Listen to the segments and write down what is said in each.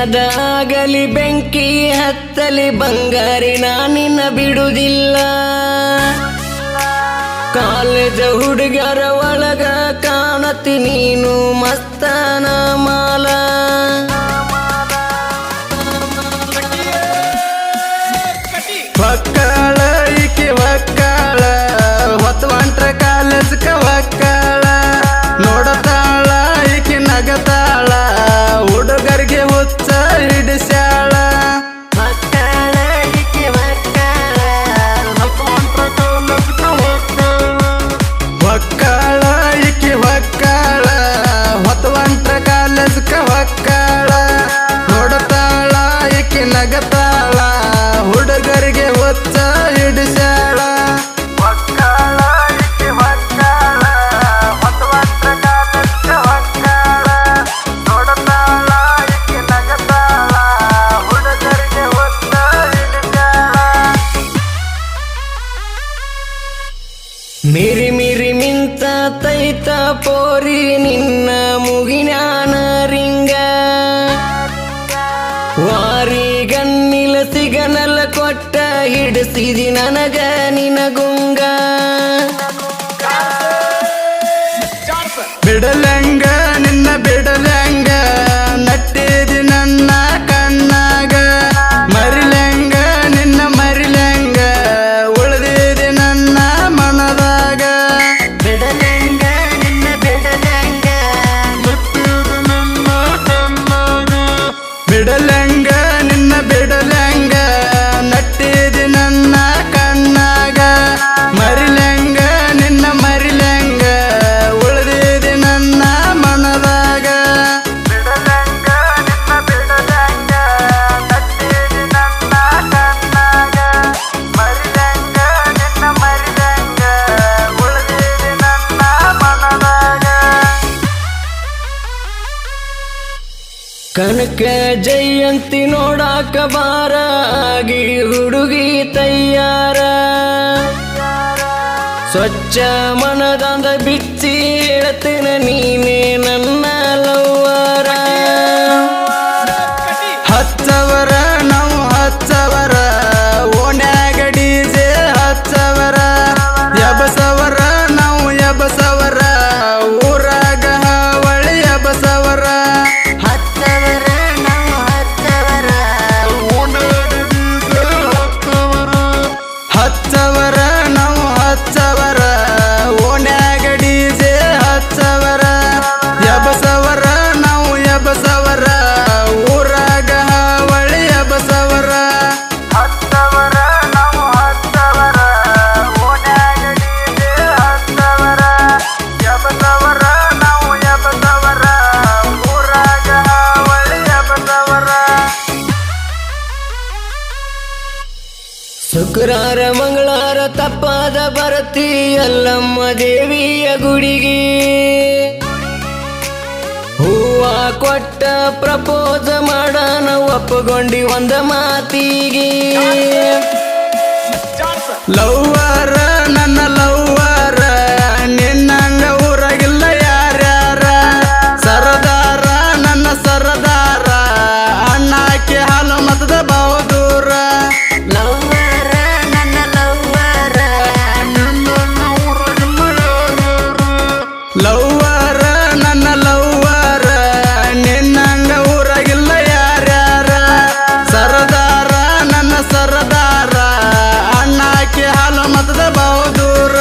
ದುನಿಯಾದಾಗಲಿ ಬೆಂಕಿ ಹತ್ತಲಿ ಬಂಗಾರಿ ನಾನಿನ್ನ ಬಿಡುವುದಿಲ್ಲ. ಕಾಲೇಜ ಹುಡುಗರ ಒಳಗ ಕಾಣತಿ ನೀನು ಮಸ್ತನ ಮಾಲ. ಒಕ್ಕಳ ಈಕೆ ಒಕ್ಕಳ ಹೊತ್ತು ಹೊಂಟ್ರ ಕಾಲೇಜ್ಕ ಒಕ್ಕಳ ನೋಡತಾಳ ಈಕೆ ನಗತಾಳ ಹುಡುಗರಿಗೆ ಹುಚ್ಚ ಹಿಡಿಸ್ಯಾಳ. ಒಕ್ಕಳ ಈಕೆ ಒಕ್ಕಳ ಹೊತ್ತು ಹೊಂಟ್ರ ಕಾಲೇಜ್ಕ ಒಕ್ಕಳ ಒಕ್ಕಳ ಈಕೆ ಒಕ್ಕಳ ಹೊತ್ತು ಹೊಂಟ್ರ ಕಾಲೇಜ್ಕ ಒಕ್ಕಳ ನೋಡತಾಳ ಈಕೆ ನಗತಾಳ ಹುಡುಗರಿಗೆ ಹುಚ್ಚ ಹಿಡಿಸ್ಯಾಳ. ಒಕ್ಕಳ ಈಕೆ ಒಕ್ಕಳ ಹೊತ್ತು ಹೊಂಟ್ರ ಕಾಲೇಜ್ಕ ಒಕ್ಕಳ ನೋಡತಾಳ ಈಕೆ ನಗತಾಳ ಹುಡುಗರಿಗೆ ಹುಚ್ಚ ಹಿಡಿಸ್ಯಾಳ. ಮಿರಿ ಮಿರಿ ಮಿಂತ ತೈತ ಪೋರಿ ನಿನ್ನ ಮುಗಿನ್ಯಾನ ರಿಂಗ ವಾರಿ ಗನ್ನಿಲ ಸಿಗನಲ್ಲ ಕೊಟ್ಟ ಹಿಡಿಸಿದಿ ನನಗ ನಿನಗುಂಗ. ಬಿಡಲಂಗ ನಿನ್ನ ಬಿಡಲಂಗ ನಟ್ಟಿದಿ ನನ್ನ ಕಣ್ಣಾಗ ಮರಿಲಂಗ ನಿನ್ನ ಮರಿಲಂಗ ಉಳಿದಿದಿ ನನ್ನ ಮನದಾಗ. ಬಿಡಲಂಗ ನಿನ್ನ ಬಿಡಲಂಗ ನಟ್ಟಿದಿ ನನ್ನ ಕಣ್ಣಾಗ ಬಿಡಲಂಗ ನಿನ್ನ ಬಿಡಲಂಗ ನಟ್ಟಿದಿ ನನ್ನ ಕಣ್ಣಾಗ ಮರಿಲಂಗ ನಿನ್ನ ಮರಿಲಂಗ ಉಳಿದಿದಿ ನನ್ನ ಮನದಾಗ. ಬಿಡಲಂಗ ನಿನ್ನ ಬಿಡಲಂಗ ನಟ್ಟಿದಿ ನನ್ನ ಕಣ್ಣಾಗ ಮರಿಲಂಗ ನಿನ್ನ ಮರಿಲಂಗ ಉಳಿದಿದಿ ನನ್ನ ಮನದಾಗ. ಕನಕ ಜಯಂತಿ ನೋಡಾಕ ಬಾರ ಆಗಿ ಹುಡುಗಿ ತಯ್ಯಾರ ಸ್ವಚ್ಛ ಮನದಂದ ಬಿಚ್ಚಿ ಹೇಳ್ತೇನ ನೀನೇ ನನ್ನ ಲವ್ವರ. ಹಚ್ಚವರ ನಾವು ಹಚ್ಚವರ ಓಣ್ಯಾಗ ಡಿಜೆ ಹಚ್ಚವರ ಎಬಸವರ ನಾವು ಎಬಸವರ ಊರಾಗ ಹಾವಳಿ ಎಬಸವರ. ಹಚ್ಚವರ ನಾವು ಹಚ್ಚವರ ಹಚ್ಚವರ ನಾವು ಹಚ್ಚವರ ಓಣ್ಯಾಗ ಡಿಜೆ ಹಚ್ಚವರ ಎಬಸವರ ನಾವು ಎಬಸವರ ಊರಾಗ ಹಾವಳಿ ಎಬಸವರ. ಹಚ್ಚವರ ನಾವು ಹಚ್ಚವರ ಓಣ್ಯಾಗ ಡಿಜೆ ಹಚ್ಚವರ ಎಬಸವರ ನಾವು ಎಬಸವರ ಊರಾಗ ಹಾವಳಿ ಎಬಸವರ. ಶುಕ್ರವಾರ ಮಂಗಳವಾರ ತಪ್ಪಾದ ಬರತಿ ಎಲ್ಲಮ್ಮ ದೇವಿಯ ಗುಡಿಗೆ ಹೂವ ಕೊಟ್ಟ ಪ್ರಪೋಸ್ ಮಾಡನ ಒಪ್ಪಗೊಂಡಿ ಒಂದ ಮಾತಿಗೆ. ಲವ್ವರ ನನ್ನ ಲವ್ವರ ನಿನ್ನಂಗ ಊರಾಗಿಲ್ಲ ಯಾರ್ಯಾರ ಸರದಾರ ನನ್ನ ಸರದಾರ ಅಣ್ಣಾಕೆ ಹಾಲು ಮತದ ಬಹುದೂರ. ಲವ್ವರ ನನ್ನ ಲವ್ವರ ನಿನ್ನಂಗ ಊರಾಗಿಲ್ಲ ಯಾರ್ಯಾರ ಲವ್ವರ ನನ್ನ ಲವ್ವರ ನಿನ್ನಂಗ ಊರಾಗಿಲ್ಲ ಯಾರ್ಯಾರ ಸರದಾರ ನನ್ನ ಸರದಾರ ಅಣ್ಣಾಕೆ ಹಾಲು ಮತದ ಬಹುದೂರ.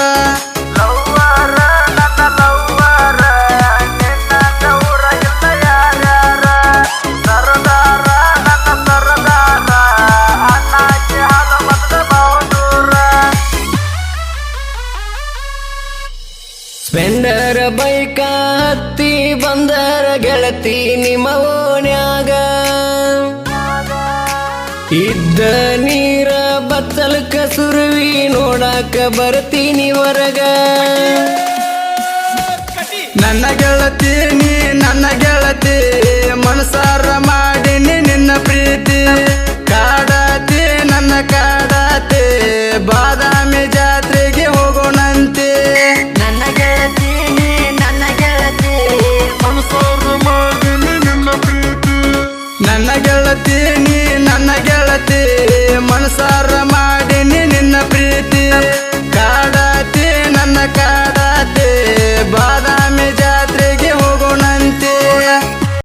ಲವ್ವರ ನನ್ನ ಲವ್ವರ ನಿನ್ನಂಗ ಊರಾಗಿಲ್ಲ ಯಾರ್ಯಾರ ಸರದಾರ ನನ್ನ ಸರದಾರ ಅಣ್ಣಾಕೆ ಹಾಲು ಮತದ ಬಹುದೂರ. ಸ್ಪೆಂಡರ್ ಬೈಕ ಹತ್ತಿ ಬಂದರ ಗೆಳತಿ ನಿಮ್ಮ ಓಣ್ಯಾಗ ಇದ್ದ ನೀರ ಬಚ್ಚಲ್ಕ ಸುರುವಿ ನೋಡಾಕ ಬರ್ತೀನಿ ಹೊರಗ. ನನ್ನ ಗೆಳತಿ ನೀ ನನ್ನ ಗೆಳತಿ ಮನಸಾರ ಮಾಡಿನಿ ನಿನ್ನ ಪ್ರೀತಿ ಕಾಡತಿ ನನ್ನ ಕಾಡತಿ ಬಾದಾಮಿ ಜಾತ್ರೆಗೆ ಹೋಗೋಣಂತೆ. ನನ್ನ ಗೆಳತಿ ನೀ ನನ್ನ ಗೆಳತಿ ಮನಸಾರ ಮಾಡಿನಿ ನಿನ್ನ ಪ್ರೀತಿ ನನ್ನ ಗೆಳತಿ ಮನಸಾರ